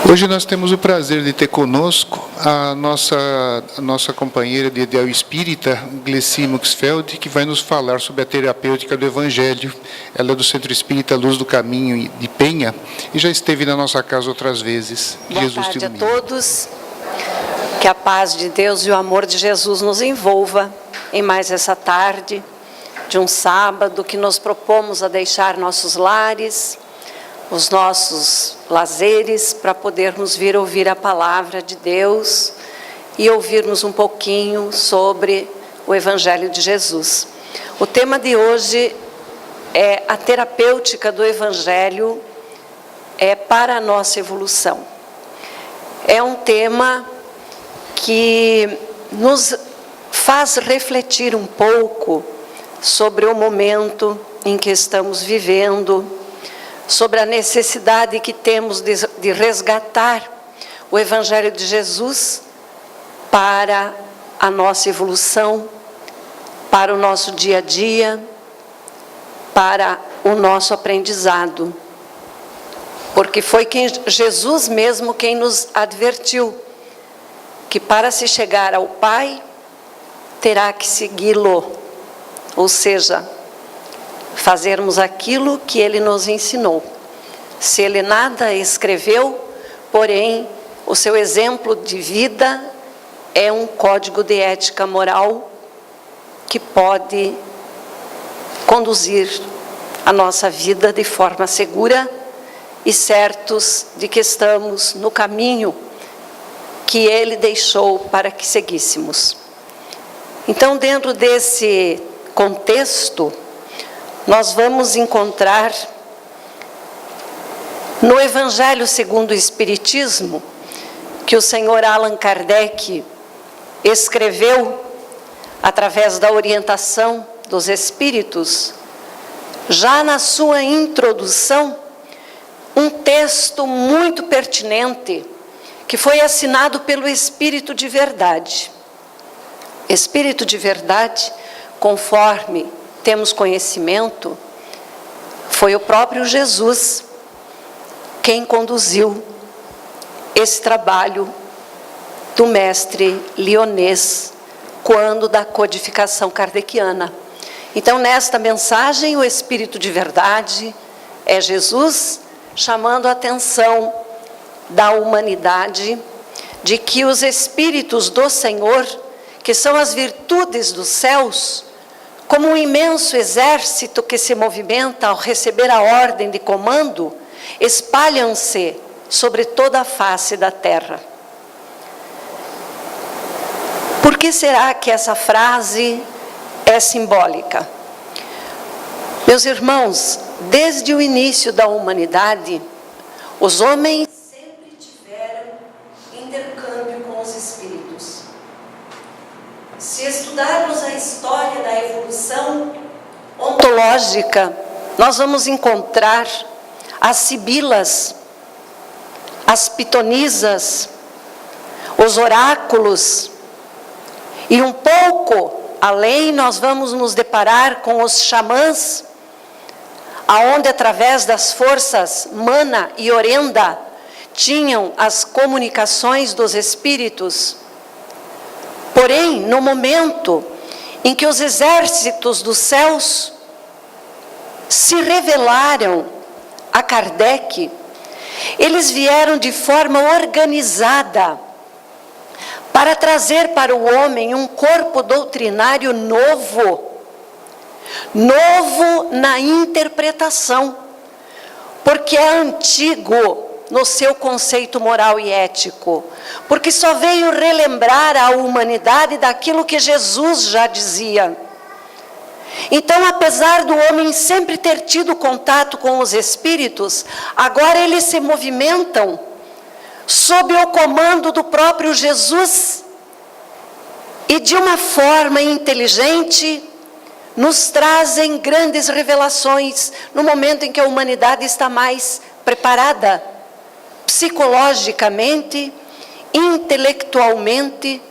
Hoje nós temos o prazer de ter conosco a nossa companheira de ideal espírita, Gleci Muxfeld, que vai nos falar sobre a terapêutica do Evangelho. Ela é do Centro Espírita Luz do Caminho de Penha e já esteve na nossa casa outras vezes. Boa tarde a todos. Que a paz de Deus e o amor de Jesus nos envolva em mais essa tarde de um sábado que nos propomos a deixar nossos lares, os nossos lazeres, para podermos vir ouvir a palavra de Deus e ouvirmos um pouquinho sobre o Evangelho de Jesus. O tema de hoje é a terapêutica do Evangelho para a nossa evolução. É um tema que nos faz refletir um pouco sobre o momento em que estamos vivendo, sobre a necessidade que temos de resgatar o Evangelho de Jesus para a nossa evolução, para o nosso dia a dia, para o nosso aprendizado. Porque foi Jesus mesmo quem nos advertiu que para se chegar ao Pai, terá que segui-lo, ou seja, fazermos aquilo que Ele nos ensinou. Se Ele nada escreveu, porém, o seu exemplo de vida é um código de ética moral que pode conduzir a nossa vida de forma segura e certos de que estamos no caminho que Ele deixou para que seguíssemos. Então, dentro desse contexto, nós vamos encontrar no Evangelho segundo o Espiritismo, que o senhor Allan Kardec escreveu através da orientação dos Espíritos, já na sua introdução, um texto muito pertinente, que foi assinado pelo Espírito de Verdade. Espírito de Verdade, conforme temos conhecimento, foi o próprio Jesus quem conduziu esse trabalho do mestre Lyonês, quando da codificação kardeciana. Então, nesta mensagem, o Espírito de Verdade é Jesus chamando a atenção da humanidade de que os Espíritos do Senhor, que são as virtudes dos céus, como um imenso exército que se movimenta ao receber a ordem de comando, espalham-se sobre toda a face da terra. Por que será que essa frase é simbólica? Meus irmãos, desde o início da humanidade, os homens sempre tiveram intercâmbio com os espíritos. Se estudarmos a história da evolução ontológica, nós vamos encontrar as sibilas, as pitonisas, os oráculos, e um pouco além nós vamos nos deparar com os xamãs, aonde através das forças mana e orenda tinham as comunicações dos espíritos. Porém, no momento em que os exércitos dos céus se revelaram a Kardec, eles vieram de forma organizada para trazer para o homem um corpo doutrinário novo na interpretação, porque é antigo no seu conceito moral e ético, porque só veio relembrar a humanidade daquilo que Jesus já dizia. Então, apesar do homem sempre ter tido contato com os espíritos, agora eles se movimentam sob o comando do próprio Jesus e de uma forma inteligente nos trazem grandes revelações no momento em que a humanidade está mais preparada psicologicamente, intelectualmente,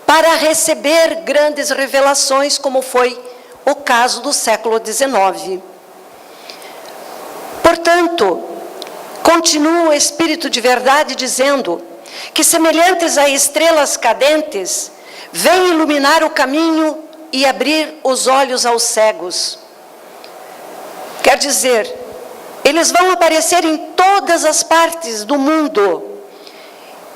para receber grandes revelações, como foi o caso do século XIX. Portanto, Continua o Espírito de verdade dizendo que, semelhantes a estrelas cadentes, vem iluminar o caminho e abrir os olhos aos cegos. Quer dizer, eles vão aparecer em todas as partes do mundo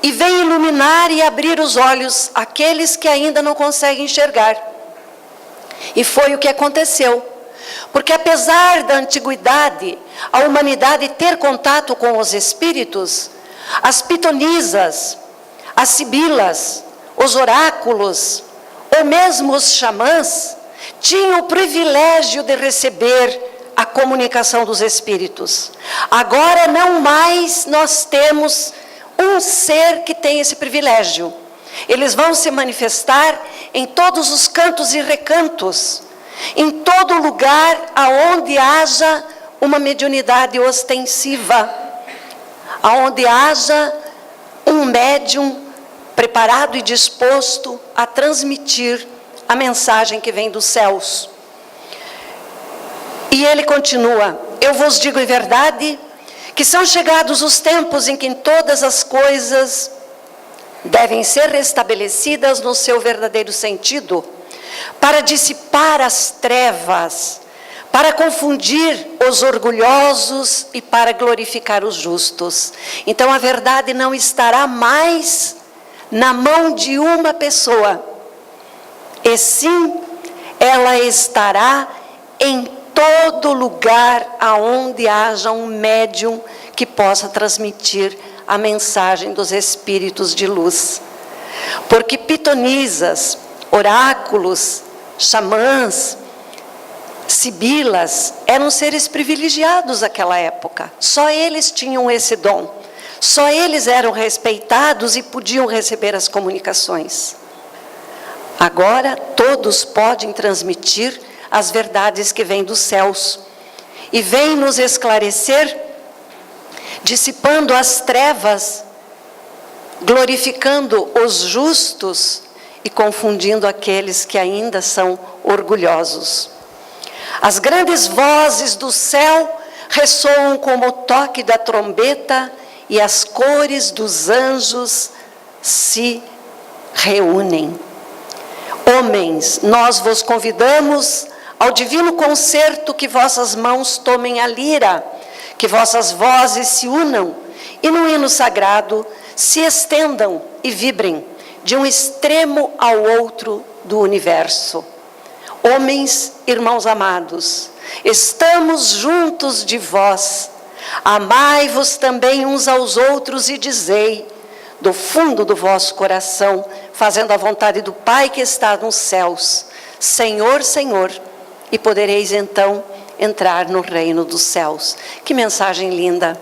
e vem iluminar e abrir os olhos àqueles que ainda não conseguem enxergar. E foi o que aconteceu. Porque apesar da antiguidade, a humanidade ter contato com os espíritos, as pitonisas, as sibilas, os oráculos, ou mesmo os xamãs, tinham o privilégio de receber a comunicação dos espíritos. Agora não mais nós temos um ser que tem esse privilégio. Eles vão se manifestar em todos os cantos e recantos, em todo lugar aonde haja uma mediunidade ostensiva, aonde haja um médium preparado e disposto a transmitir a mensagem que vem dos céus. E ele continua: eu vos digo em verdade que são chegados os tempos em que todas as coisas devem ser restabelecidas no seu verdadeiro sentido, para dissipar as trevas, para confundir os orgulhosos e para glorificar os justos. Então a verdade não estará mais na mão de uma pessoa, e sim ela estará em todo lugar aonde haja um médium que possa transmitir a mensagem dos espíritos de luz. Porque pitonisas, oráculos, xamãs, sibilas eram seres privilegiados naquela época. Só eles tinham esse dom. Só eles eram respeitados e podiam receber as comunicações. Agora todos podem transmitir as verdades que vêm dos céus e vêm nos esclarecer, dissipando as trevas, glorificando os justos e confundindo aqueles que ainda são orgulhosos. As grandes vozes do céu ressoam como o toque da trombeta e as cores dos anjos se reúnem. Homens, nós vos convidamos ao divino concerto, que vossas mãos tomem a lira, que vossas vozes se unam e no hino sagrado se estendam e vibrem de um extremo ao outro do universo. Homens, irmãos amados, estamos juntos de vós. Amai-vos também uns aos outros e dizei, do fundo do vosso coração, fazendo a vontade do Pai que está nos céus: Senhor, Senhor, e podereis então entrar no reino dos céus. Que mensagem linda!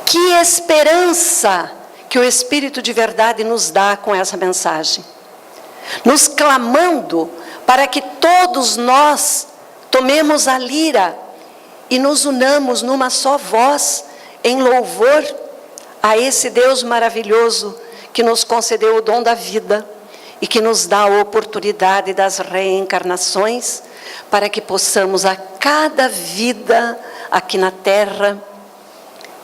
Que esperança que o Espírito de verdade nos dá com essa mensagem, nos clamando para que todos nós tomemos a lira e nos unamos numa só voz em louvor a esse Deus maravilhoso que nos concedeu o dom da vida e que nos dá a oportunidade das reencarnações, para que possamos a cada vida aqui na Terra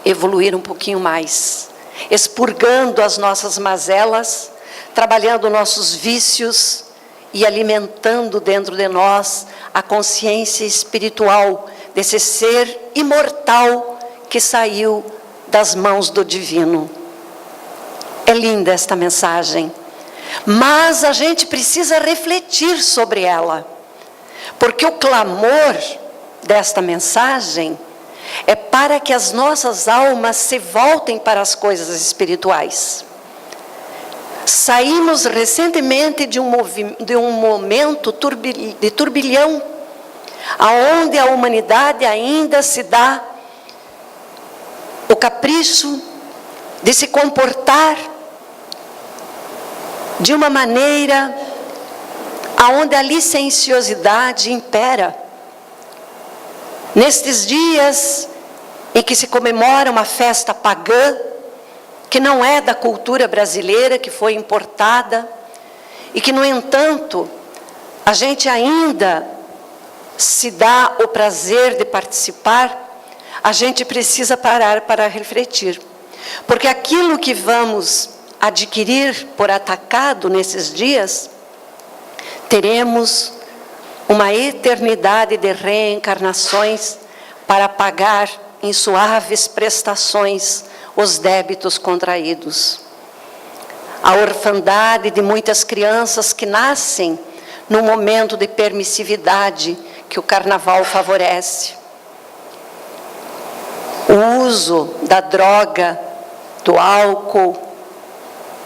evoluir um pouquinho mais, expurgando as nossas mazelas, trabalhando nossos vícios e alimentando dentro de nós a consciência espiritual desse ser imortal que saiu das mãos do divino. É linda esta mensagem, mas a gente precisa refletir sobre ela, porque o clamor desta mensagem é para que as nossas almas se voltem para as coisas espirituais. Saímos recentemente de um momento de turbilhão, aonde a humanidade ainda se dá o capricho de se comportar de uma maneira aonde a licenciosidade impera. Nestes dias em que se comemora uma festa pagã, que não é da cultura brasileira, que foi importada, e que, no entanto, a gente ainda se dá o prazer de participar, a gente precisa parar para refletir. Porque aquilo que vamos adquirir por atacado nesses dias, teremos uma eternidade de reencarnações para pagar em suaves prestações os débitos contraídos. A orfandade de muitas crianças que nascem num momento de permissividade que o carnaval favorece. O uso da droga, do álcool,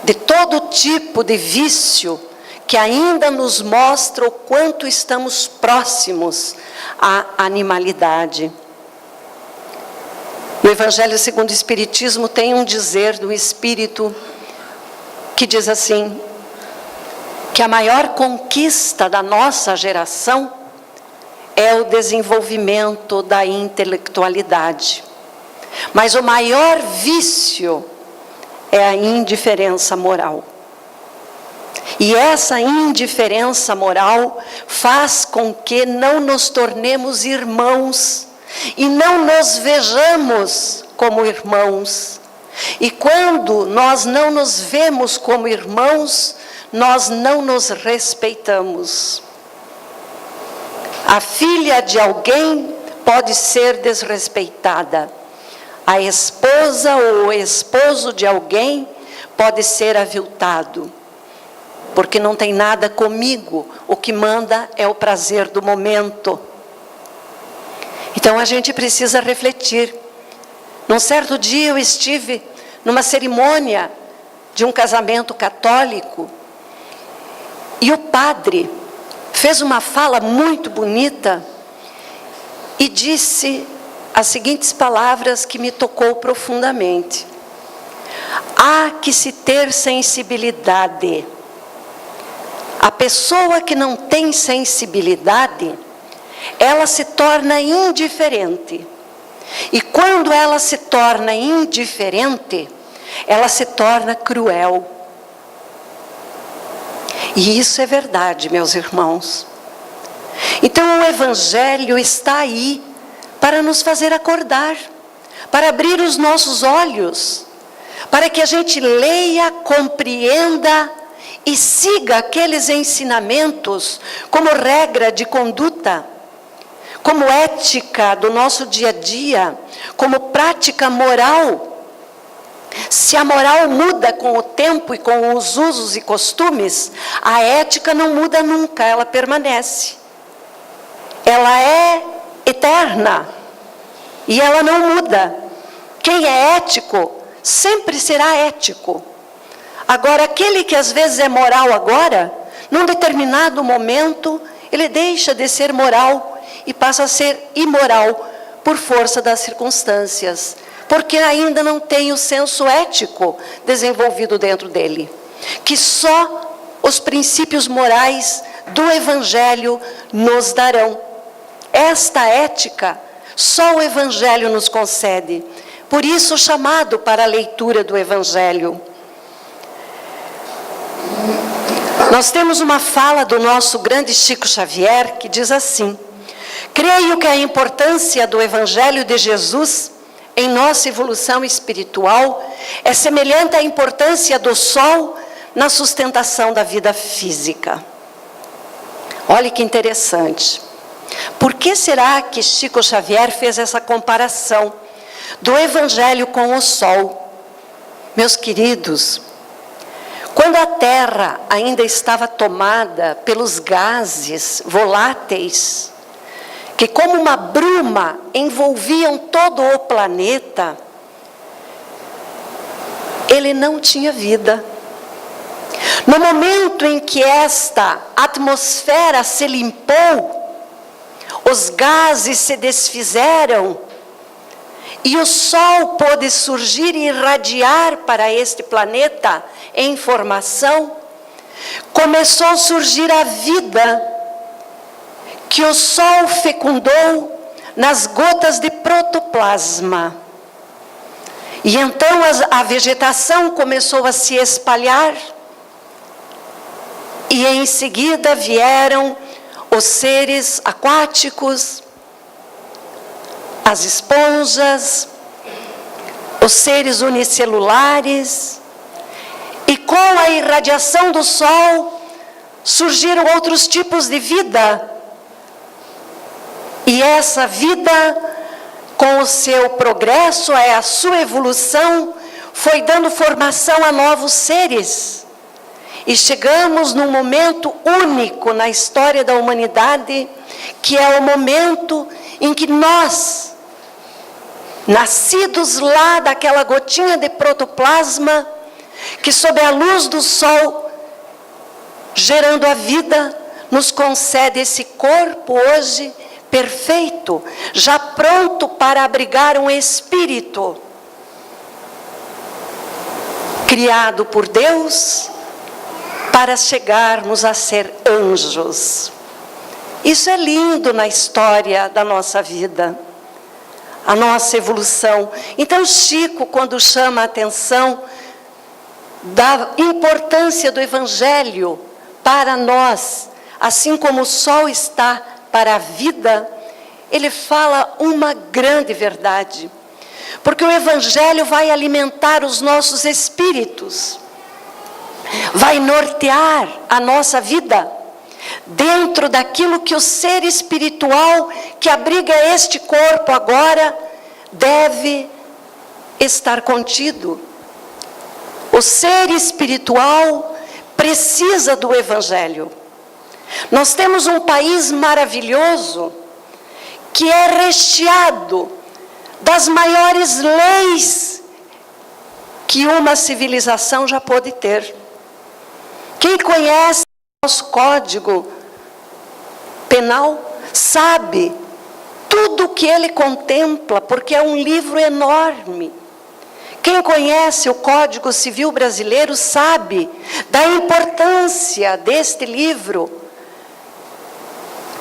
de todo tipo de vício que ainda nos mostra o quanto estamos próximos à animalidade. No Evangelho segundo o Espiritismo tem um dizer do Espírito que diz assim, que a maior conquista da nossa geração é o desenvolvimento da intelectualidade. Mas o maior vício é a indiferença moral. E essa indiferença moral faz com que não nos tornemos irmãos e não nos vejamos como irmãos. E quando nós não nos vemos como irmãos, nós não nos respeitamos. A filha de alguém pode ser desrespeitada. A esposa ou o esposo de alguém pode ser aviltado. Porque não tem nada comigo, o que manda é o prazer do momento. Então a gente precisa refletir. Num certo dia eu estive numa cerimônia de um casamento católico e o padre fez uma fala muito bonita e disse as seguintes palavras que me tocou profundamente. Há que se ter sensibilidade. A pessoa que não tem sensibilidade, ela se torna indiferente. E quando ela se torna indiferente, ela se torna cruel. E isso é verdade, meus irmãos. Então o Evangelho está aí para nos fazer acordar, para abrir os nossos olhos, para que a gente leia, compreenda e siga aqueles ensinamentos como regra de conduta, como ética do nosso dia a dia, como prática moral. Se a moral muda com o tempo e com os usos e costumes, a ética não muda nunca, ela permanece. Ela é eterna e ela não muda. Quem é ético sempre será ético. Agora, aquele que às vezes é moral agora, num determinado momento, ele deixa de ser moral e passa a ser imoral por força das circunstâncias, porque ainda não tem o senso ético desenvolvido dentro dele, que só os princípios morais do Evangelho nos darão. Esta ética, só o Evangelho nos concede. Por isso o chamado para a leitura do Evangelho. Nós temos uma fala do nosso grande Chico Xavier que diz assim: creio que a importância do Evangelho de Jesus em nossa evolução espiritual é semelhante à importância do sol na sustentação da vida física. Olha que interessante. Por que será que Chico Xavier fez essa comparação do Evangelho com o sol? Meus queridos, quando a Terra ainda estava tomada pelos gases voláteis, que como uma bruma envolviam todo o planeta, ele não tinha vida. No momento em que esta atmosfera se limpou, os gases se desfizeram e o Sol pôde surgir e irradiar para este planeta em formação, começou a surgir a vida que o Sol fecundou nas gotas de protoplasma. E então a vegetação começou a se espalhar e em seguida vieram os seres aquáticos, as esponjas, os seres unicelulares, e com a irradiação do Sol surgiram outros tipos de vida. E essa vida, com o seu progresso, a sua evolução, foi dando formação a novos seres. E chegamos num momento único na história da humanidade, que é o momento em que nós, nascidos lá daquela gotinha de protoplasma, que sob a luz do Sol, gerando a vida, nos concede esse corpo hoje perfeito, já pronto para abrigar um espírito criado por Deus para chegarmos a ser anjos. Isso é lindo na história da nossa vida, a nossa evolução. Então Chico, quando chama a atenção da importância do Evangelho para nós, assim como o sol está para a vida, ele fala uma grande verdade. Porque o Evangelho vai alimentar os nossos espíritos, vai nortear a nossa vida, dentro daquilo que o ser espiritual que abriga este corpo agora deve estar contido. O ser espiritual precisa do Evangelho. Nós temos um país maravilhoso que é recheado das maiores leis que uma civilização já pôde ter. Quem conhece o nosso Código Penal sabe tudo o que ele contempla, porque é um livro enorme. Quem conhece o Código Civil Brasileiro sabe da importância deste livro,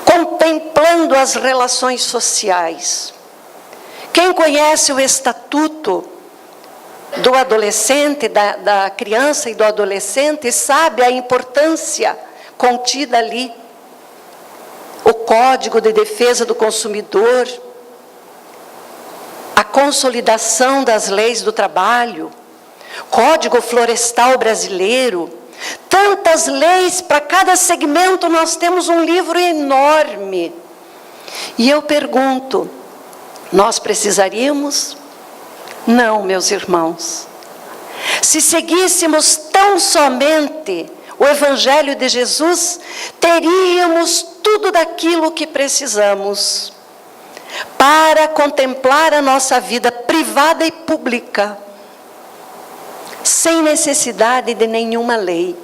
contemplando as relações sociais. Quem conhece o Estatuto do adolescente, da criança e do adolescente, sabe a importância contida ali. O Código de Defesa do Consumidor, a consolidação das leis do trabalho, Código Florestal Brasileiro, tantas leis, para cada segmento nós temos um livro enorme. E eu pergunto, nós precisaríamos? Não, meus irmãos. Se seguíssemos tão somente o Evangelho de Jesus, teríamos tudo daquilo que precisamos para contemplar a nossa vida privada e pública, sem necessidade de nenhuma lei.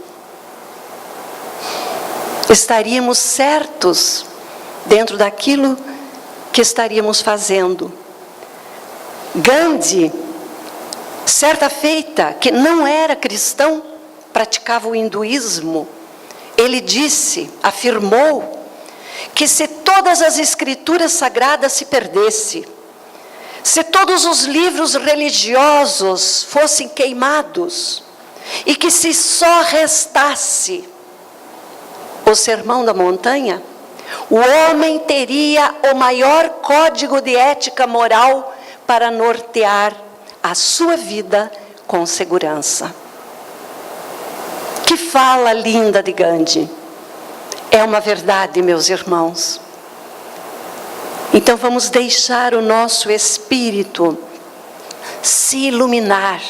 Estaríamos certos dentro daquilo que estaríamos fazendo. Gandhi, certa feita, que não era cristão, praticava o hinduísmo, ele disse, afirmou, que se todas as escrituras sagradas se perdessem, se todos os livros religiosos fossem queimados, e que se só restasse o Sermão da Montanha, o homem teria o maior código de ética moral para nortear a sua vida com segurança. Que fala linda de Gandhi. É uma verdade, meus irmãos. Então vamos deixar o nosso espírito se iluminar,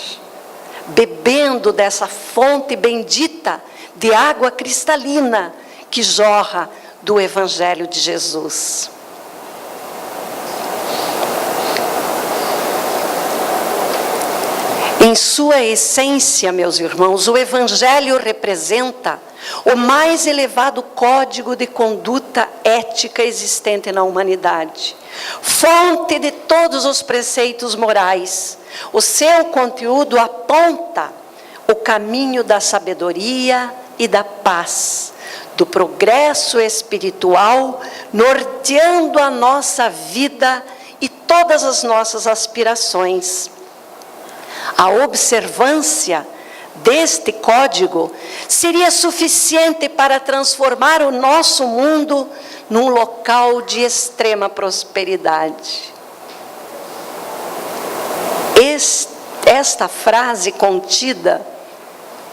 bebendo dessa fonte bendita de água cristalina que jorra do Evangelho de Jesus. Em sua essência, meus irmãos, o Evangelho representa o mais elevado código de conduta ética existente na humanidade, fonte de todos os preceitos morais. O seu conteúdo aponta o caminho da sabedoria e da paz, do progresso espiritual, norteando a nossa vida e todas as nossas aspirações. A observância deste código seria suficiente para transformar o nosso mundo num local de extrema prosperidade. Esta frase contida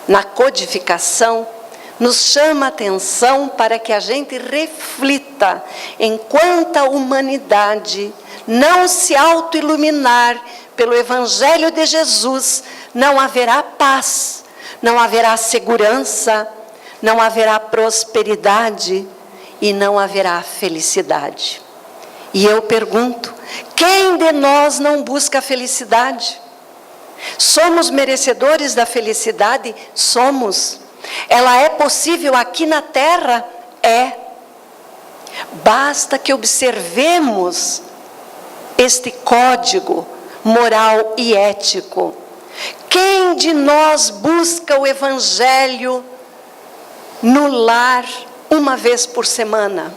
na codificação nos chama a atenção para que a gente reflita: enquanto a humanidade não se auto-iluminar pelo Evangelho de Jesus, não haverá paz, não haverá segurança, não haverá prosperidade e não haverá felicidade. E eu pergunto: quem de nós não busca a felicidade? Somos merecedores da felicidade? Somos. Ela é possível aqui na terra? É. Basta que observemos este código moral e ético. Quem de nós busca o Evangelho no lar uma vez por semana?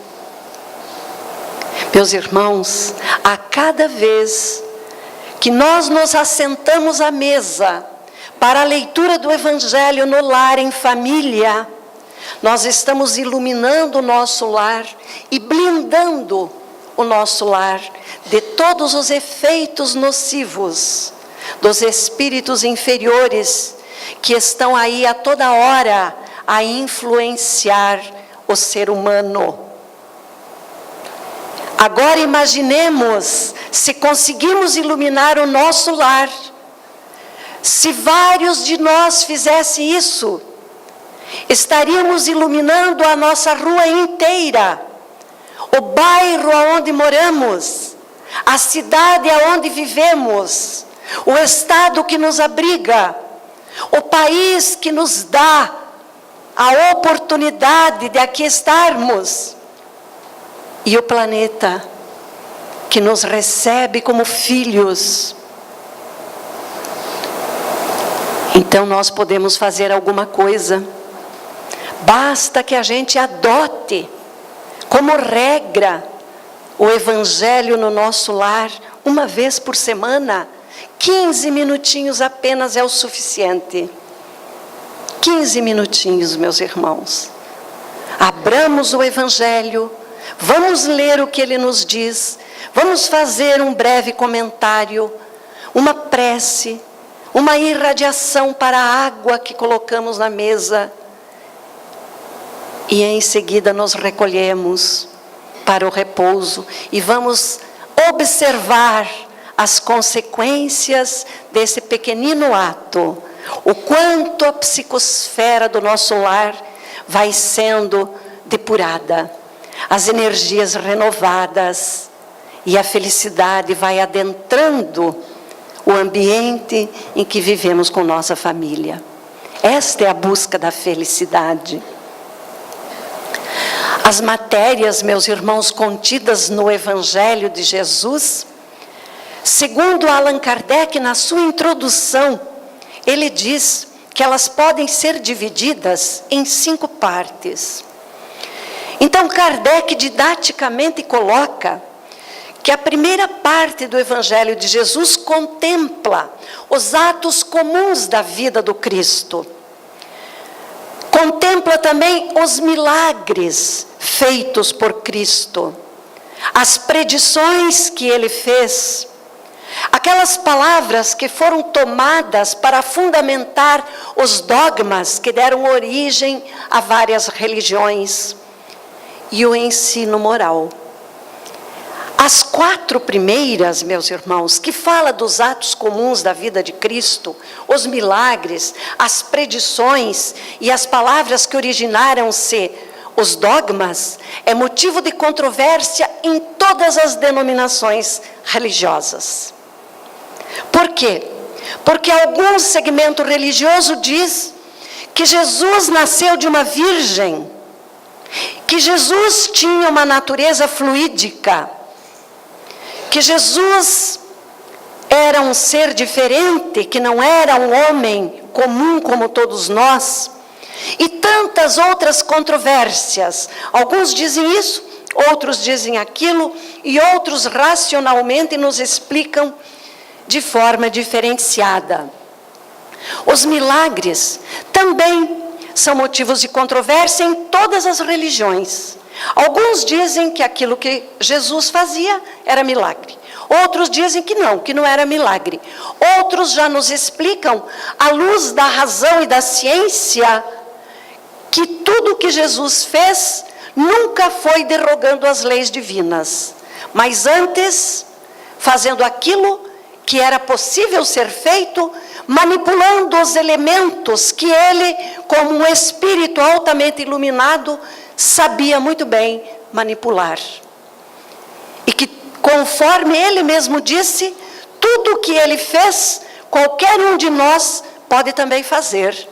Meus irmãos, a cada vez que nós nos assentamos à mesa para a leitura do Evangelho no lar, em família, nós estamos iluminando o nosso lar e blindando o nosso lar de todos os efeitos nocivos dos espíritos inferiores que estão aí a toda hora a influenciar o ser humano. Agora imaginemos se conseguimos iluminar o nosso lar. Se vários de nós fizessem isso, estaríamos iluminando a nossa rua inteira, o bairro onde moramos, a cidade onde vivemos, o estado que nos abriga, o país que nos dá a oportunidade de aqui estarmos, e o planeta que nos recebe como filhos. Então nós podemos fazer alguma coisa. Basta que a gente adote como regra o Evangelho no nosso lar, uma vez por semana. 15 minutinhos apenas é o suficiente. 15 minutinhos, meus irmãos. Abramos o Evangelho, vamos ler o que ele nos diz, vamos fazer um breve comentário, uma prece, uma irradiação para a água que colocamos na mesa, e em seguida nos recolhemos para o repouso e vamos observar as consequências desse pequenino ato, o quanto a psicosfera do nosso lar vai sendo depurada, as energias renovadas, e a felicidade vai adentrando o ambiente em que vivemos com nossa família. Esta é a busca da felicidade. As matérias, meus irmãos, contidas no Evangelho de Jesus, segundo Allan Kardec, na sua introdução, ele diz que elas podem ser divididas em 5 partes. Então, Kardec didaticamente coloca que a primeira parte do Evangelho de Jesus contempla os atos comuns da vida do Cristo. Contempla também os milagres feitos por Cristo, as predições que ele fez, aquelas palavras que foram tomadas para fundamentar os dogmas que deram origem a várias religiões, e o ensino moral. As 4 primeiras, meus irmãos, que fala dos atos comuns da vida de Cristo, os milagres, as predições e as palavras que originaram-se os dogmas, é motivo de controvérsia em todas as denominações religiosas. Por quê? Porque algum segmento religioso diz que Jesus nasceu de uma virgem, que Jesus tinha uma natureza fluídica, que Jesus era um ser diferente, que não era um homem comum como todos nós, e tantas outras controvérsias. Alguns dizem isso, outros dizem aquilo, e outros racionalmente nos explicam de forma diferenciada. Os milagres também são motivos de controvérsia em todas as religiões. Alguns dizem que aquilo que Jesus fazia era milagre. Outros dizem que não era milagre. Outros já nos explicam, à luz da razão e da ciência, que tudo que Jesus fez nunca foi derrogando as leis divinas, mas antes fazendo aquilo que era possível ser feito, manipulando os elementos que ele, como um espírito altamente iluminado, sabia muito bem manipular. E que, conforme ele mesmo disse, tudo o que ele fez, qualquer um de nós pode também fazer.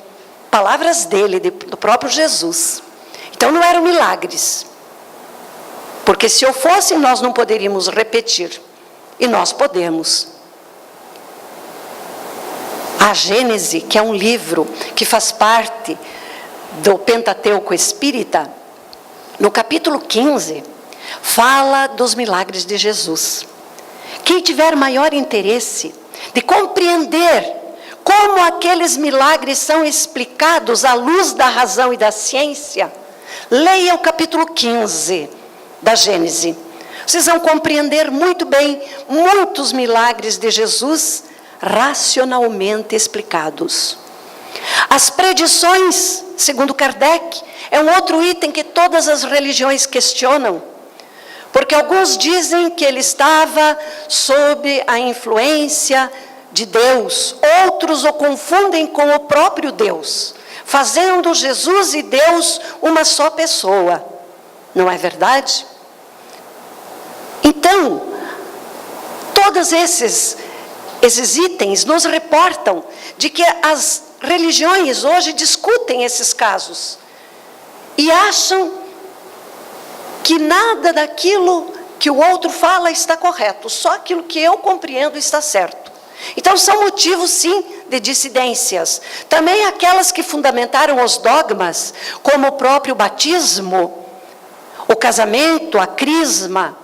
Palavras dele, do próprio Jesus. Então não eram milagres. Porque se eu fosse, nós não poderíamos repetir. E nós podemos. A Gênese, que é um livro que faz parte do Pentateuco Espírita, no capítulo 15, fala dos milagres de Jesus. Quem tiver maior interesse de compreender como aqueles milagres são explicados à luz da razão e da ciência, leia o capítulo 15 da Gênese. Vocês vão compreender muito bem muitos milagres de Jesus racionalmente explicados. As predições, segundo Kardec, é um outro item que todas as religiões questionam, porque alguns dizem que ele estava sob a influência de Deus, outros o confundem com o próprio Deus, fazendo Jesus e Deus uma só pessoa. Não é verdade? Então, todos esses itens nos reportam de que as religiões hoje discutem esses casos e acham que nada daquilo que o outro fala está correto, só aquilo que eu compreendo está certo. Então são motivos sim de dissidências. Também aquelas que fundamentaram os dogmas, como o próprio batismo, o casamento, a crisma,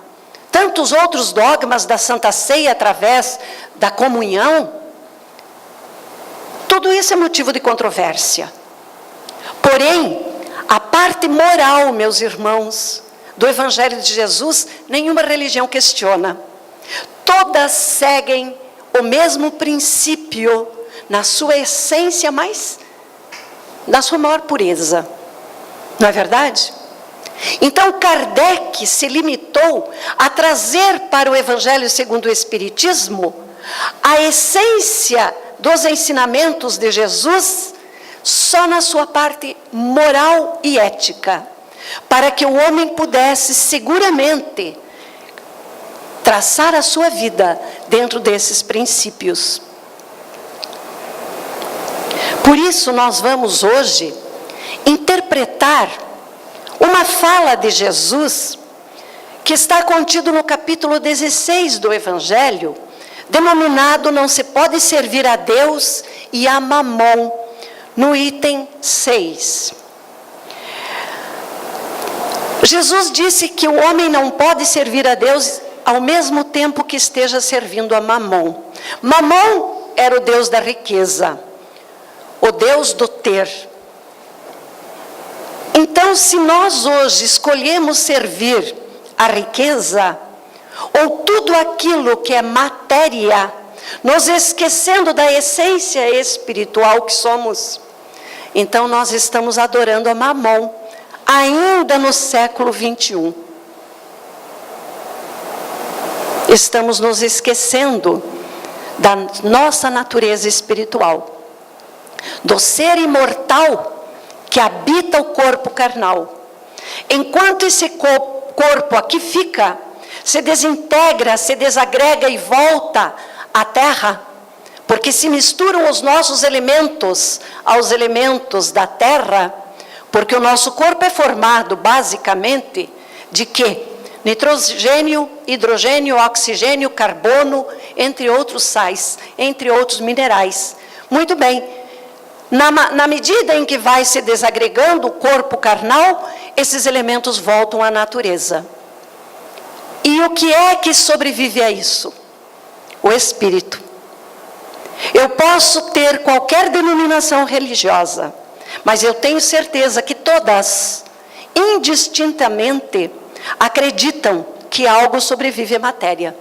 tantos outros dogmas da Santa Ceia através da comunhão, tudo isso é motivo de controvérsia. Porém, a parte moral, meus irmãos, do Evangelho de Jesus, nenhuma religião questiona. Todas seguem o mesmo princípio, na sua essência, mas na sua maior pureza. Não é verdade? Então, Kardec se limitou a trazer para o Evangelho segundo o Espiritismo a essência dos ensinamentos de Jesus só na sua parte moral e ética, para que o homem pudesse seguramente traçar a sua vida dentro desses princípios. Por isso, nós vamos hoje interpretar uma fala de Jesus que está contido no capítulo 16 do Evangelho, denominado "Não se pode servir a Deus e a Mamon", no item 6. Jesus disse que o homem não pode servir a Deus ao mesmo tempo que esteja servindo a Mamon. Mamon era o Deus da riqueza, o Deus do ter. Então, se nós hoje escolhemos servir a riqueza, ou tudo aquilo que é matéria, nos esquecendo da essência espiritual que somos, então nós estamos adorando a Mamon, ainda no século 21. Estamos nos esquecendo da nossa natureza espiritual, do ser imortal que habita o corpo carnal. Enquanto esse corpo aqui fica, se desintegra, se desagrega e volta à terra, porque se misturam os nossos elementos aos elementos da terra, porque o nosso corpo é formado basicamente de quê? Nitrogênio, hidrogênio, oxigênio, carbono, entre outros sais, entre outros minerais. Muito bem. Na medida em que vai se desagregando o corpo carnal, esses elementos voltam à natureza. E o que é que sobrevive a isso? O espírito. Eu posso ter qualquer denominação religiosa, mas eu tenho certeza que todas, indistintamente, acreditam que algo sobrevive à matéria.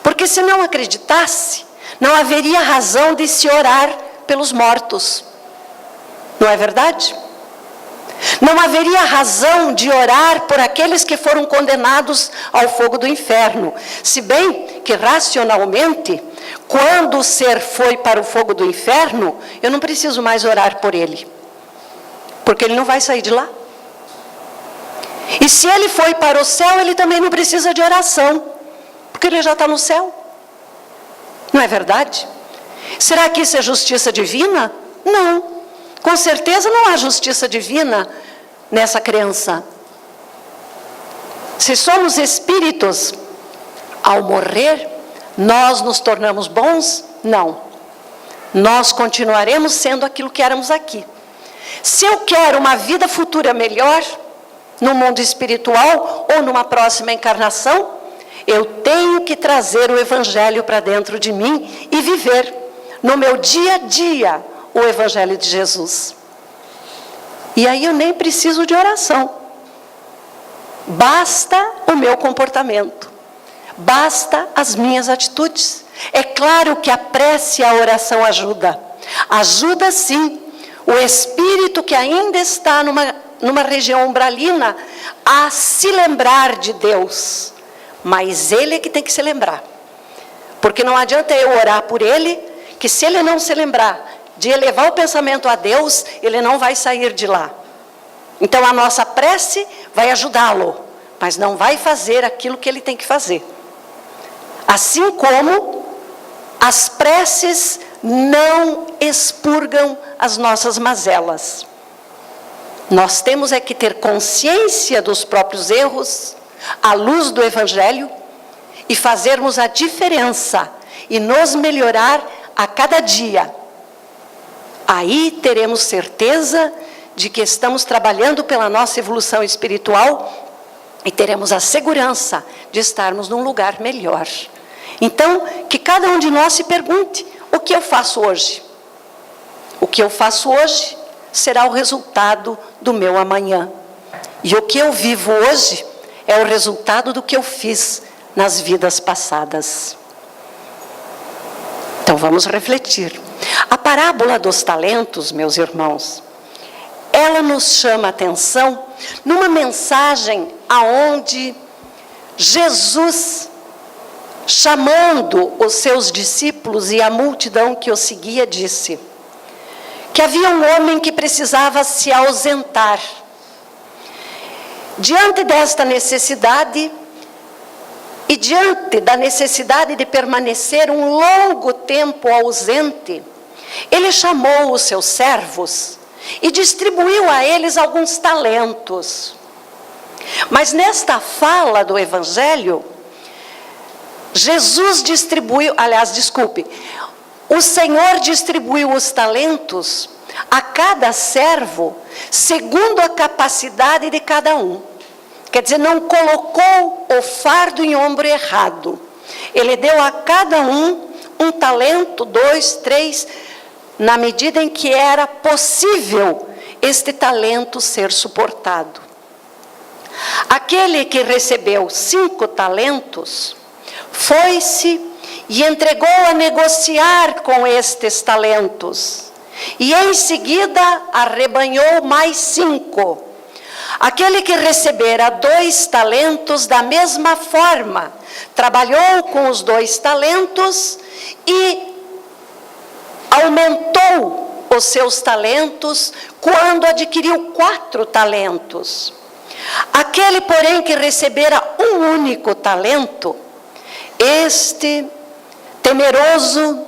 Porque se não acreditasse, não haveria razão de se orar pelos mortos. Não é verdade? Não haveria razão de orar por aqueles que foram condenados ao fogo do inferno. Se bem que, racionalmente, quando o ser foi para o fogo do inferno, eu não preciso mais orar por ele, porque ele não vai sair de lá. E se ele foi para o céu, ele também não precisa de oração, porque ele já está no céu. Não é verdade? Será que isso é justiça divina? Não. Com certeza não há justiça divina nessa crença. Se somos espíritos, ao morrer, nós nos tornamos bons? Não. Nós continuaremos sendo aquilo que éramos aqui. Se eu quero uma vida futura melhor, no mundo espiritual ou numa próxima encarnação, eu tenho que trazer o Evangelho para dentro de mim e viver no meu dia a dia o Evangelho de Jesus. E aí eu nem preciso de oração. Basta o meu comportamento. Basta as minhas atitudes. É claro que a prece e a oração ajuda. Ajuda sim o espírito que ainda está numa região umbralina a se lembrar de Deus. Mas ele é que tem que se lembrar. Porque não adianta eu orar por ele, que se ele não se lembrar de elevar o pensamento a Deus, ele não vai sair de lá. Então a nossa prece vai ajudá-lo, mas não vai fazer aquilo que ele tem que fazer. Assim como as preces não expurgam as nossas mazelas. Nós temos é que ter consciência dos próprios erros, à luz do Evangelho, e fazermos a diferença, e nos melhorar a cada dia. Aí teremos certeza de que estamos trabalhando pela nossa evolução espiritual e teremos a segurança de estarmos num lugar melhor. Então, que cada um de nós se pergunte: o que eu faço hoje? O que eu faço hoje será o resultado do meu amanhã. E o que eu vivo hoje é o resultado do que eu fiz nas vidas passadas. Então vamos refletir. A parábola dos talentos, meus irmãos, ela nos chama a atenção numa mensagem aonde Jesus, chamando os seus discípulos e a multidão que o seguia, disse que havia um homem que precisava se ausentar. Diante desta necessidade, e diante da necessidade de permanecer um longo tempo ausente, ele chamou os seus servos e distribuiu a eles alguns talentos. Mas nesta fala do Evangelho, o Senhor distribuiu os talentos a cada servo segundo a capacidade de cada um. Quer dizer, não colocou o fardo em ombro errado. Ele deu a cada um um talento, 2, 3, na medida em que era possível este talento ser suportado. Aquele que recebeu 5 talentos, foi-se e entregou a negociar com estes talentos. E em seguida arrebanhou mais 5. Aquele que recebera 2 talentos, da mesma forma, trabalhou com os 2 talentos e aumentou os seus talentos quando adquiriu 4 talentos. Aquele, porém, que recebera um único talento, este, temeroso,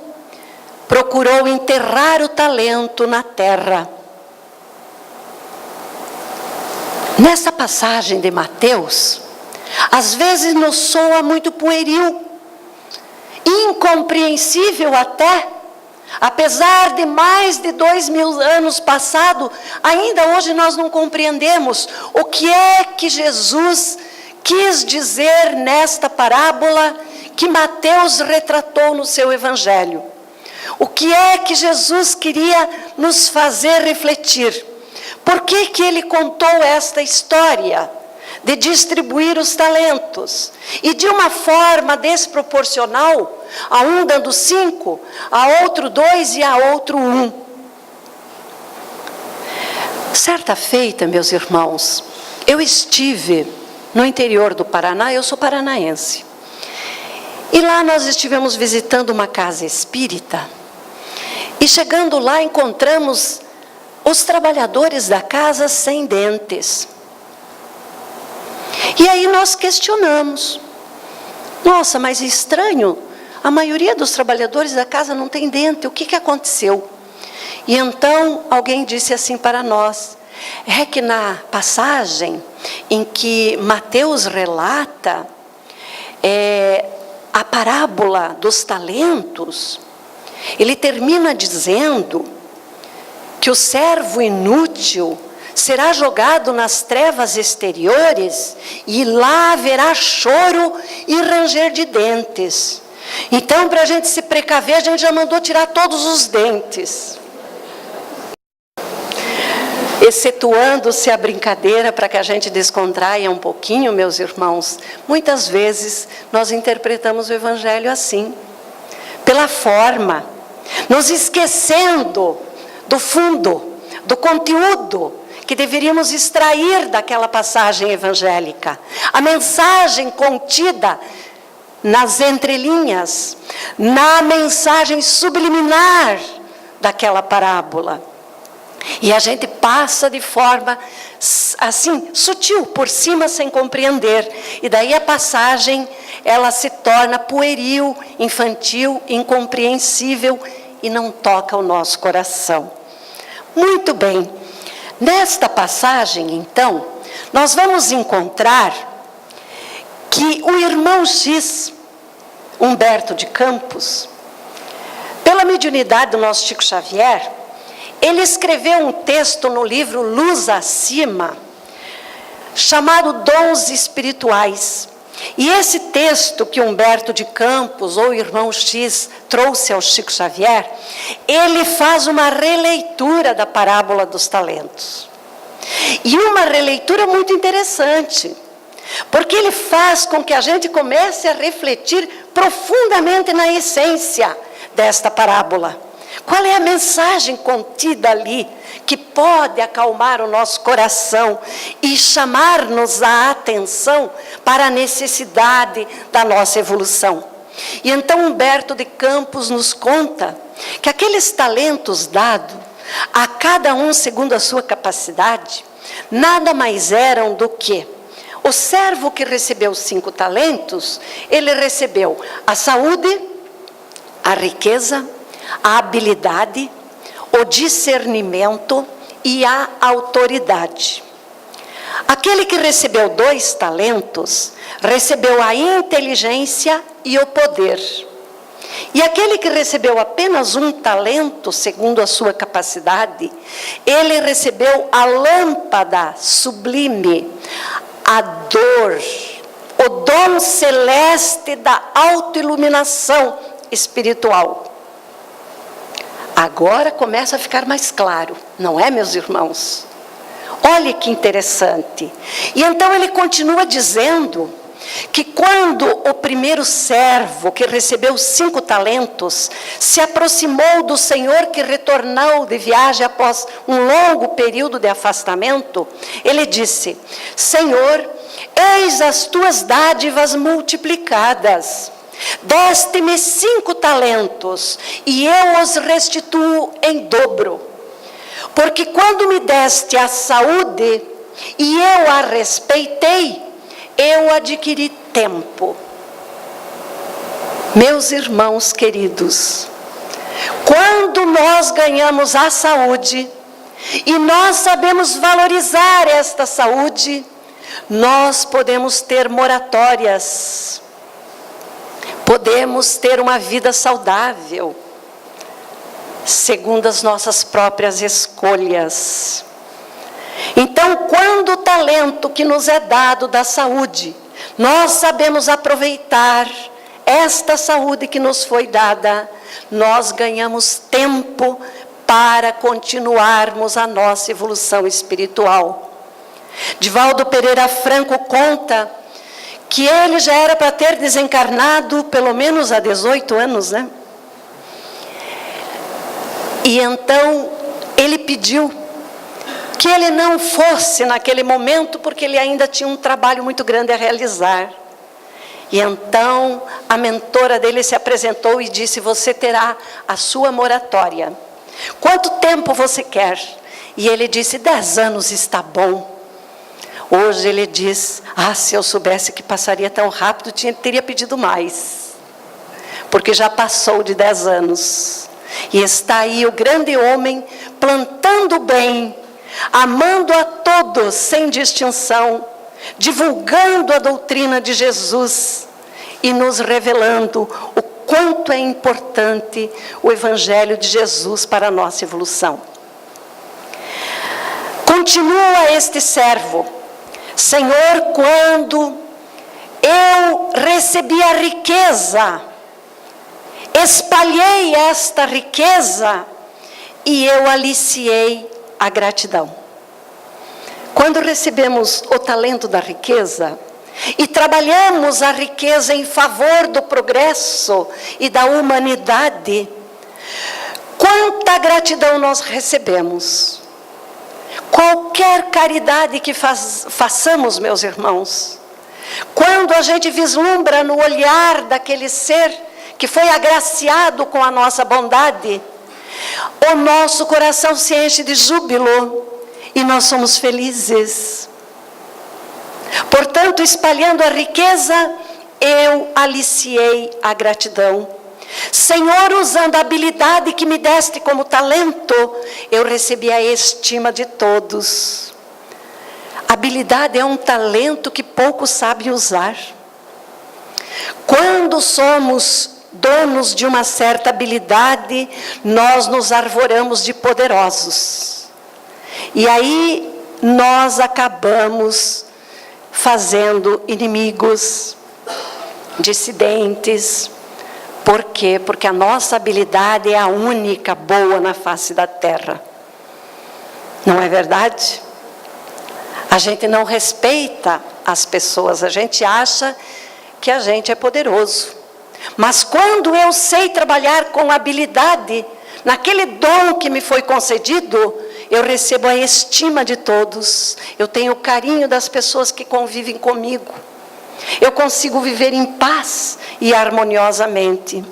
procurou enterrar o talento na terra. Nessa passagem de Mateus, às vezes nos soa muito pueril, incompreensível até, apesar de mais de 2000 anos passado, ainda hoje nós não compreendemos o que é que Jesus quis dizer nesta parábola que Mateus retratou no seu Evangelho. O que é que Jesus queria nos fazer refletir? Por que que ele contou esta história de distribuir os talentos. E de uma forma desproporcional, a um dando 5, a outro 2 e a outro 1. Certa feita, meus irmãos, eu estive no interior do Paraná, eu sou paranaense. E lá nós estivemos visitando uma casa espírita. E chegando lá encontramos os trabalhadores da casa sem dentes. E aí nós questionamos. Nossa, mas estranho, a maioria dos trabalhadores da casa não tem dente, o que aconteceu? E então alguém disse assim para nós, é que na passagem em que Mateus relata a parábola dos talentos, ele termina dizendo que o servo inútil será jogado nas trevas exteriores e lá haverá choro e ranger de dentes. Então, para a gente se precaver, a gente já mandou tirar todos os dentes. Excetuando-se a brincadeira para que a gente descontraia um pouquinho, meus irmãos, muitas vezes nós interpretamos o Evangelho assim, pela forma, nos esquecendo do fundo, do conteúdo que deveríamos extrair daquela passagem evangélica. A mensagem contida nas entrelinhas, na mensagem subliminar daquela parábola. E a gente passa de forma, assim, sutil, por cima, sem compreender. E daí a passagem, ela se torna pueril, infantil, incompreensível e não toca o nosso coração. Muito bem. Nesta passagem, então, nós vamos encontrar que o irmão X, Humberto de Campos, pela mediunidade do nosso Chico Xavier, ele escreveu um texto no livro Luz Acima, chamado Dons Espirituais. E esse texto que Humberto de Campos, ou irmão X, trouxe ao Chico Xavier, ele faz uma releitura da parábola dos talentos. E uma releitura muito interessante, porque ele faz com que a gente comece a refletir profundamente na essência desta parábola. Qual é a mensagem contida ali que pode acalmar o nosso coração e chamar-nos a atenção para a necessidade da nossa evolução? E então Humberto de Campos nos conta que aqueles talentos dados a cada um segundo a sua capacidade, nada mais eram do que o servo que recebeu 5 talentos, ele recebeu a saúde, a riqueza, a habilidade, o discernimento e a autoridade. Aquele que recebeu 2 talentos, recebeu a inteligência e o poder. E aquele que recebeu apenas 1 talento, segundo a sua capacidade, ele recebeu a lâmpada sublime, a dor, o dom celeste da autoiluminação espiritual. Agora começa a ficar mais claro, não é, meus irmãos? Olha que interessante. E então ele continua dizendo que quando o primeiro servo, que recebeu 5 talentos, se aproximou do Senhor que retornou de viagem após um longo período de afastamento, ele disse: Senhor, eis as tuas dádivas multiplicadas. Deste-me 5 talentos, e eu os restituo em dobro. Porque quando me deste a saúde, e eu a respeitei, eu adquiri tempo. Meus irmãos queridos, quando nós ganhamos a saúde, e nós sabemos valorizar esta saúde, nós podemos ter moratórias, podemos ter uma vida saudável, segundo as nossas próprias escolhas. Então, quando o talento que nos é dado da saúde, nós sabemos aproveitar esta saúde que nos foi dada, nós ganhamos tempo para continuarmos a nossa evolução espiritual. Divaldo Pereira Franco conta que ele já era para ter desencarnado pelo menos há 18 anos, né? E então ele pediu que ele não fosse naquele momento, porque ele ainda tinha um trabalho muito grande a realizar. E então a mentora dele se apresentou e disse: você terá a sua moratória. Quanto tempo você quer? E ele disse: 10 anos está bom. Hoje ele diz: se eu soubesse que passaria tão rápido, teria pedido mais. Porque já passou de 10 anos. E está aí o grande homem plantando o bem, amando a todos sem distinção, divulgando a doutrina de Jesus e nos revelando o quanto é importante o Evangelho de Jesus para a nossa evolução. Continua este servo: Senhor, quando eu recebi a riqueza, espalhei esta riqueza e eu aliciei a gratidão. Quando recebemos o talento da riqueza e trabalhamos a riqueza em favor do progresso e da humanidade, quanta gratidão nós recebemos. Qualquer caridade que façamos, meus irmãos, quando a gente vislumbra no olhar daquele ser que foi agraciado com a nossa bondade, o nosso coração se enche de júbilo e nós somos felizes. Portanto, espalhando a riqueza, eu aliciei a gratidão. Senhor, usando a habilidade que me deste como talento, eu recebi a estima de todos. Habilidade é um talento que poucos sabem usar. Quando somos donos de uma certa habilidade, nós nos arvoramos de poderosos. E aí nós acabamos fazendo inimigos, dissidentes. Por quê? Porque a nossa habilidade é a única boa na face da terra. Não é verdade? A gente não respeita as pessoas, a gente acha que a gente é poderoso. Mas quando eu sei trabalhar com habilidade, naquele dom que me foi concedido, eu recebo a estima de todos, eu tenho o carinho das pessoas que convivem comigo, eu consigo viver em paz e harmoniosamente.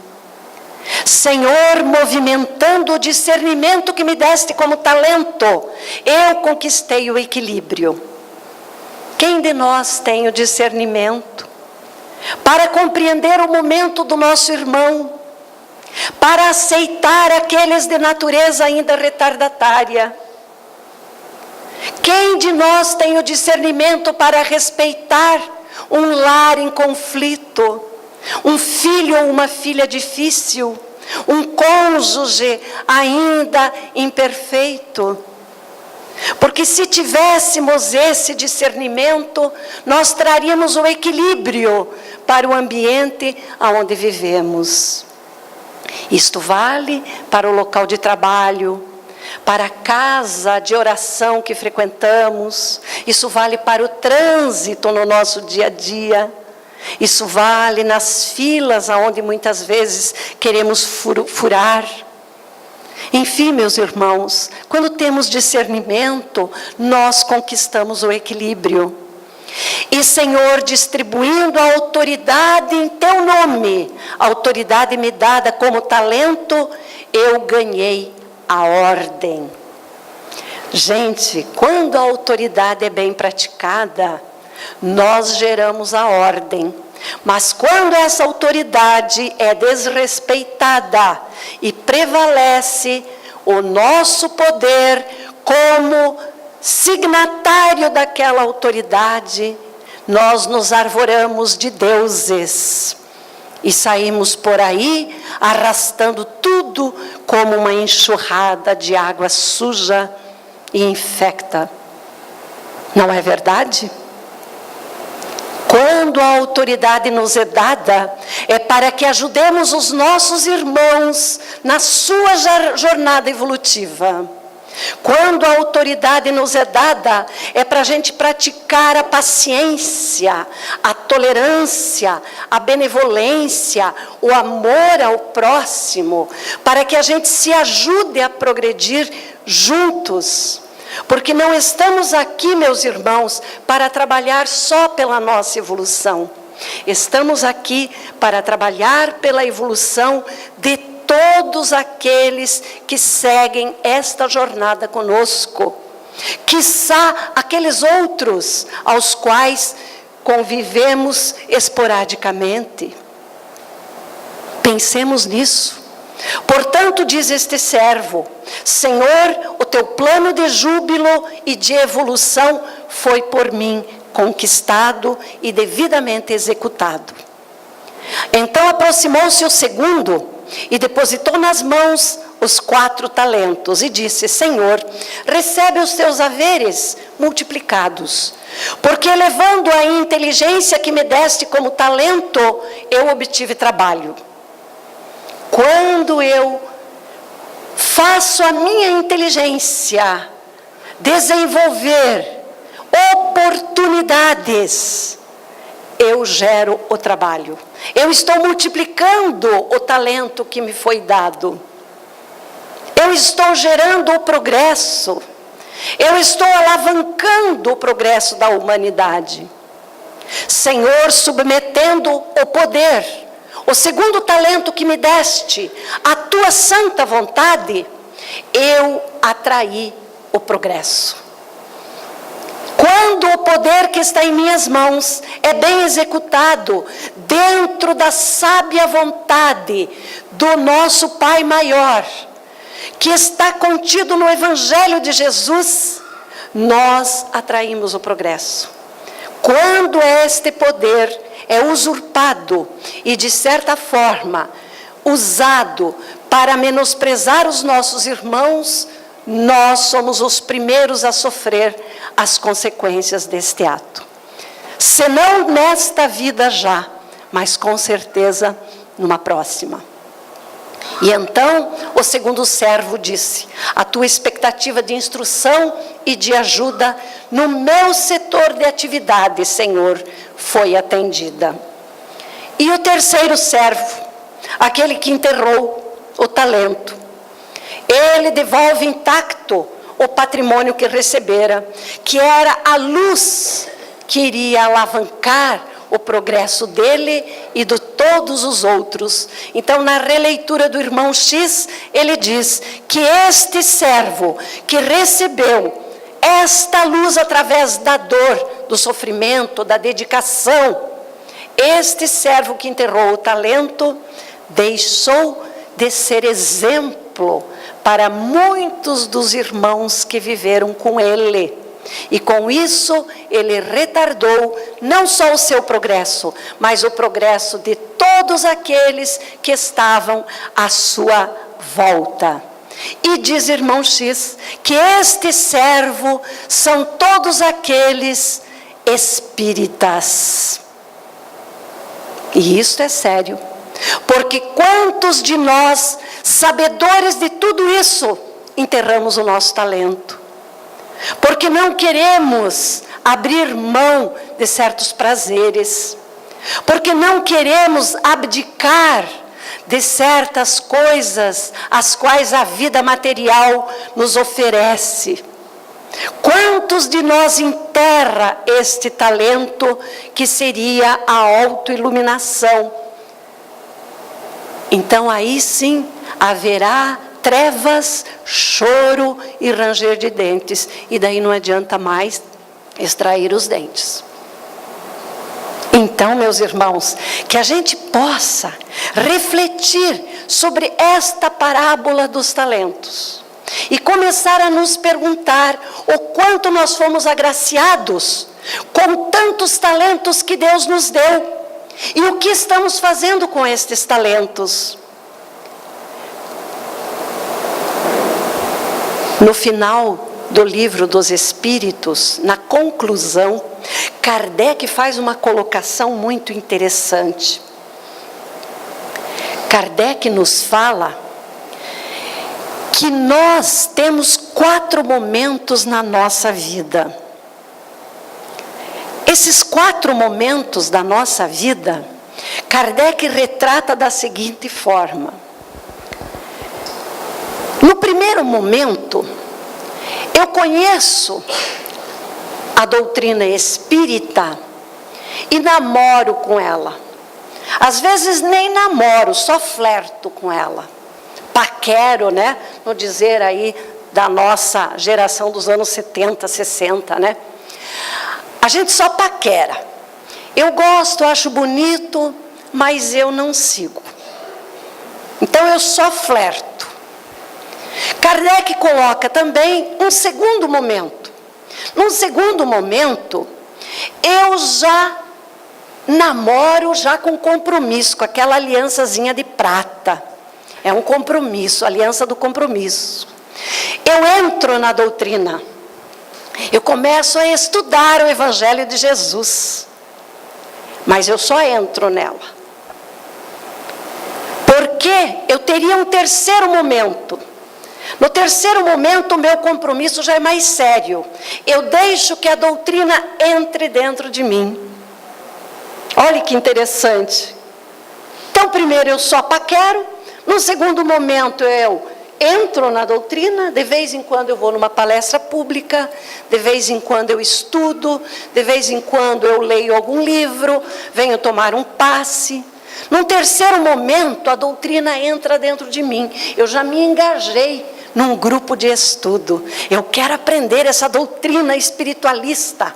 Senhor, movimentando o discernimento que me deste como talento, eu conquistei o equilíbrio. Quem de nós tem o discernimento para compreender o momento do nosso irmão, para aceitar aqueles de natureza ainda retardatária? Quem de nós tem o discernimento para respeitar um lar em conflito, um filho ou uma filha difícil, um cônjuge ainda imperfeito? Porque se tivéssemos esse discernimento, nós traríamos o equilíbrio para o ambiente onde vivemos. Isto vale para o local de trabalho, para a casa de oração que frequentamos, isso vale para o trânsito no nosso dia a dia, isso vale nas filas onde muitas vezes queremos furar. Enfim, meus irmãos, quando temos discernimento, nós conquistamos o equilíbrio. E, Senhor, distribuindo a autoridade em Teu nome, a autoridade me dada como talento, eu ganhei a ordem. Gente, quando a autoridade é bem praticada, nós geramos a ordem. Mas quando essa autoridade é desrespeitada e prevalece o nosso poder como signatário daquela autoridade, nós nos arvoramos de deuses e saímos por aí arrastando tudo como uma enxurrada de água suja e infecta. Não é verdade? Quando a autoridade nos é dada, é para que ajudemos os nossos irmãos na sua jornada evolutiva. Quando a autoridade nos é dada, é para a gente praticar a paciência, a tolerância, a benevolência, o amor ao próximo, para que a gente se ajude a progredir juntos. Porque não estamos aqui, meus irmãos, para trabalhar só pela nossa evolução. Estamos aqui para trabalhar pela evolução de todos aqueles que seguem esta jornada conosco. Quiçá aqueles outros aos quais convivemos esporadicamente. Pensemos nisso. Portanto, diz este servo: Senhor, o teu plano de júbilo e de evolução foi por mim conquistado e devidamente executado. Então aproximou-se o segundo e depositou nas mãos os 4 talentos e disse: Senhor, recebe os teus haveres multiplicados, porque elevando a inteligência que me deste como talento, eu obtive trabalho. Quando eu faço a minha inteligência desenvolver oportunidades, eu gero o trabalho. Eu estou multiplicando o talento que me foi dado. Eu estou gerando o progresso. Eu estou alavancando o progresso da humanidade. Senhor, submetendo o poder, o segundo talento que me deste, a tua santa vontade, eu atraí o progresso. Quando o poder que está em minhas mãos é bem executado, dentro da sábia vontade do nosso Pai Maior, que está contido no Evangelho de Jesus, nós atraímos o progresso. Quando este poder é usurpado e, de certa forma, usado para menosprezar os nossos irmãos, nós somos os primeiros a sofrer as consequências deste ato. Se não nesta vida já, mas com certeza numa próxima. E então o segundo servo disse: a tua expectativa de instrução e de ajuda no meu setor de atividade, Senhor, foi atendida. E o terceiro servo, aquele que enterrou o talento, ele devolve intacto o patrimônio que recebera, que era a luz que iria alavancar o progresso dele e de todos os outros. Então, na releitura do irmão X, ele diz que este servo que recebeu esta luz através da dor, do sofrimento, da dedicação, este servo que enterrou o talento, deixou de ser exemplo para muitos dos irmãos que viveram com ele. E com isso, ele retardou não só o seu progresso, mas o progresso de todos aqueles que estavam à sua volta. E diz irmão X que este servo são todos aqueles espíritas. E isso é sério, porque quantos de nós, sabedores de tudo isso, enterramos o nosso talento? Porque não queremos abrir mão de certos prazeres, porque não queremos abdicar de certas coisas as quais a vida material nos oferece. Quantos de nós enterra este talento que seria a autoiluminação? Então aí sim haverá trevas, choro e ranger de dentes. E daí não adianta mais extrair os dentes. Então, meus irmãos, que a gente possa refletir sobre esta parábola dos talentos e começar a nos perguntar o quanto nós fomos agraciados com tantos talentos que Deus nos deu e o que estamos fazendo com estes talentos. No final do livro dos Espíritos, na conclusão, Kardec faz uma colocação muito interessante. Kardec nos fala que nós temos 4 momentos na nossa vida. Esses 4 momentos da nossa vida, Kardec retrata da seguinte forma. No primeiro momento, eu conheço a doutrina espírita e namoro com ela. Às vezes nem namoro, só flerto com ela. Paquero, né? No dizer aí da nossa geração dos anos 70, 60, né? A gente só paquera. Eu gosto, acho bonito, mas eu não sigo. Então eu só flerto. Kardec coloca também um segundo momento. Num segundo momento, eu já namoro já com compromisso, com aquela aliançazinha de prata. É um compromisso, aliança do compromisso. Eu entro na doutrina. Eu começo a estudar o Evangelho de Jesus. Mas eu só entro nela. Porque eu teria um terceiro momento. No terceiro momento, o meu compromisso já é mais sério. Eu deixo que a doutrina entre dentro de mim. Olha que interessante. Então, primeiro eu só paquero. No segundo momento, eu entro na doutrina. De vez em quando eu vou numa palestra pública. De vez em quando eu estudo. De vez em quando eu leio algum livro. Venho tomar um passe. Num terceiro momento, a doutrina entra dentro de mim. Eu já me engajei num grupo de estudo. Eu quero aprender essa doutrina espiritualista.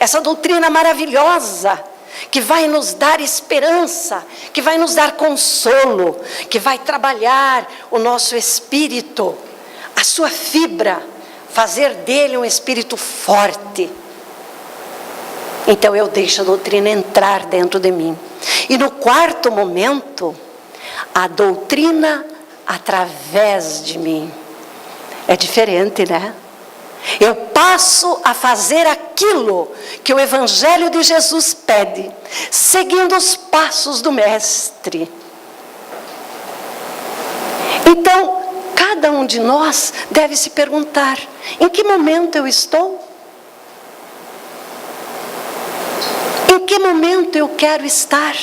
Essa doutrina maravilhosa, que vai nos dar esperança, que vai nos dar consolo, que vai trabalhar o nosso espírito, a sua fibra, fazer dele um espírito forte. Então eu deixo a doutrina entrar dentro de mim. E no quarto momento, a doutrina através de mim. É diferente, né? Eu passo a fazer aquilo que o Evangelho de Jesus pede, seguindo os passos do Mestre. Então, cada um de nós deve se perguntar: em que momento eu estou? Em que momento eu quero estar?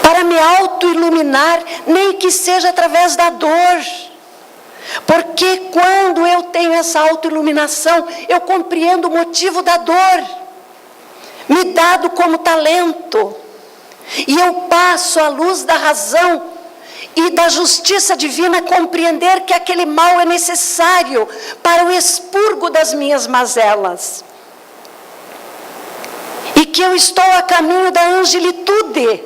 Para me auto-iluminar, nem que seja através da dor. Porque quando eu tenho essa autoiluminação, eu compreendo o motivo da dor, me dado como talento, e eu passo à luz da razão e da justiça divina compreender que aquele mal é necessário para o expurgo das minhas mazelas, e que eu estou a caminho da angelitude,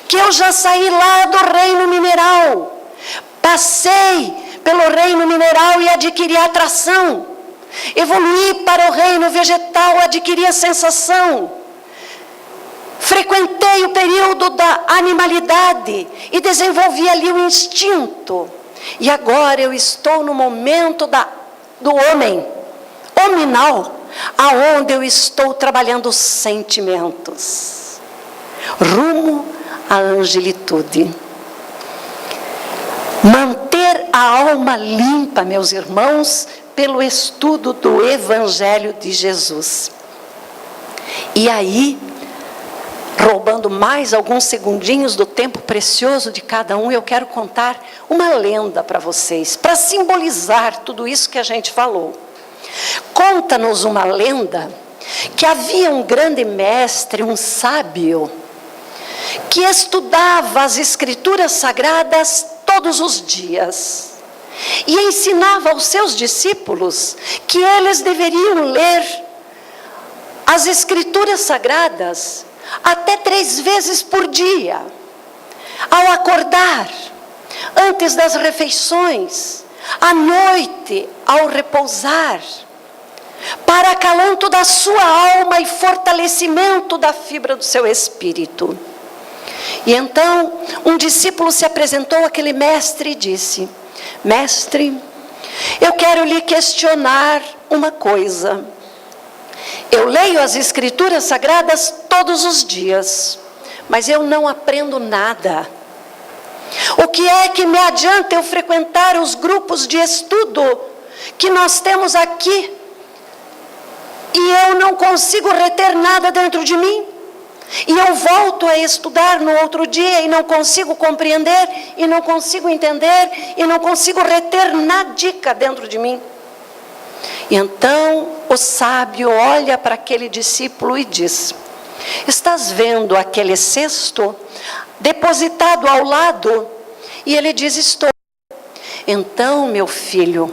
que eu já saí lá do reino mineral, passei pelo reino mineral e adquiri a atração. Evoluí para o reino vegetal, adquiri a sensação. Frequentei o período da animalidade e desenvolvi ali o instinto. E agora eu estou no momento do homem, hominal, aonde eu estou trabalhando os sentimentos, rumo à angelitude. Manter a alma limpa, meus irmãos, pelo estudo do Evangelho de Jesus. E aí, roubando mais alguns segundinhos do tempo precioso de cada um, eu quero contar uma lenda para vocês, para simbolizar tudo isso que a gente falou. Conta-nos uma lenda que havia um grande mestre, um sábio, que estudava as Escrituras Sagradas todos os dias e ensinava aos seus discípulos que eles deveriam ler as Escrituras Sagradas até 3 vezes por dia, ao acordar, antes das refeições, à noite, ao repousar, para acalanto da sua alma e fortalecimento da fibra do seu espírito. E então, um discípulo se apresentou àquele mestre e disse: Mestre, eu quero lhe questionar uma coisa. Eu leio as Escrituras Sagradas todos os dias, mas eu não aprendo nada. O que é que me adianta eu frequentar os grupos de estudo que nós temos aqui e eu não consigo reter nada dentro de mim. E eu volto a estudar no outro dia e não consigo compreender, e não consigo entender, e não consigo reter nadica dentro de mim. E então o sábio olha para aquele discípulo e diz: estás vendo aquele cesto depositado ao lado? E ele diz: estou. Então, meu filho,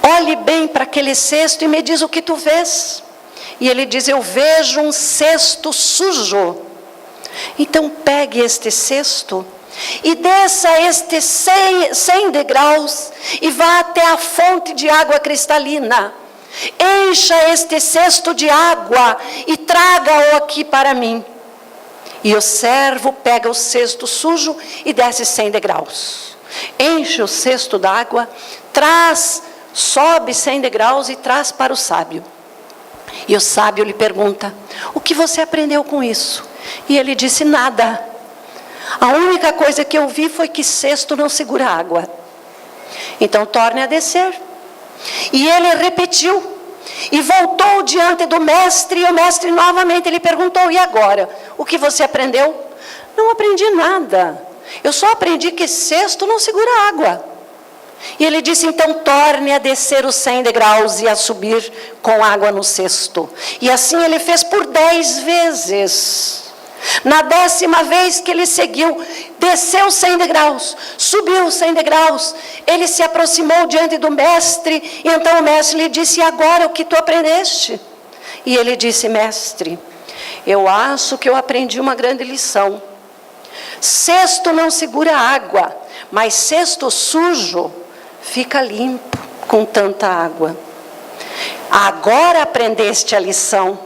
olhe bem para aquele cesto e me diz o que tu vês. E ele diz: eu vejo um cesto sujo. Então pegue este cesto e desça estes 100 degraus e vá até a fonte de água cristalina. Encha este cesto de água e traga-o aqui para mim. E o servo pega o cesto sujo e desce 100 degraus. Enche o cesto d'água, sobe 100 degraus e traz para o sábio. E o sábio lhe pergunta: o que você aprendeu com isso? E ele disse: nada. A única coisa que eu vi foi que cesto não segura água. Então torne a descer. E ele repetiu. E voltou diante do mestre. E o mestre novamente lhe perguntou: e agora? O que você aprendeu? Não aprendi nada. Eu só aprendi que cesto não segura água. E ele disse: então torne a descer os 100 degraus e a subir com água no cesto. E assim ele fez por 10 vezes. Na 10ª vez que ele seguiu, desceu 100 degraus, subiu 100 degraus, ele se aproximou diante do mestre, e então o mestre lhe disse: e agora o que tu aprendeste? E ele disse: mestre, eu acho que eu aprendi uma grande lição. Cesto não segura água, mas cesto sujo fica limpo com tanta água. Agora aprendeste a lição.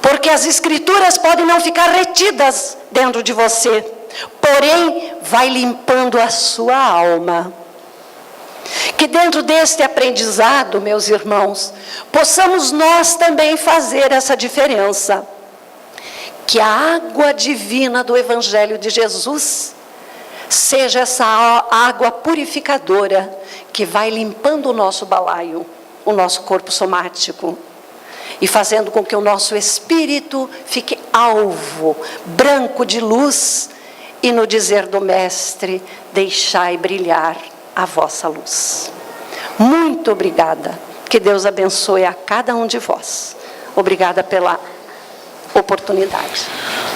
Porque as escrituras podem não ficar retidas dentro de você, porém vai limpando a sua alma. Que dentro deste aprendizado, meus irmãos, possamos nós também fazer essa diferença. Que a água divina do Evangelho de Jesus seja essa água purificadora que vai limpando o nosso balaio, o nosso corpo somático, e fazendo com que o nosso espírito fique alvo, branco de luz, e no dizer do mestre: deixai brilhar a vossa luz. Muito obrigada. Que Deus abençoe a cada um de vós. Obrigada pela oportunidade.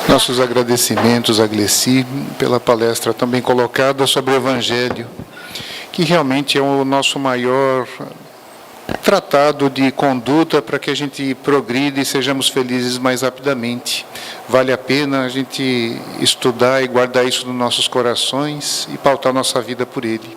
Nossos agradecimentos a Gleci pela palestra também colocada sobre o Evangelho, que realmente é o nosso maior tratado de conduta para que a gente progrida e sejamos felizes mais rapidamente. Vale a pena a gente estudar e guardar isso nos nossos corações e pautar nossa vida por ele.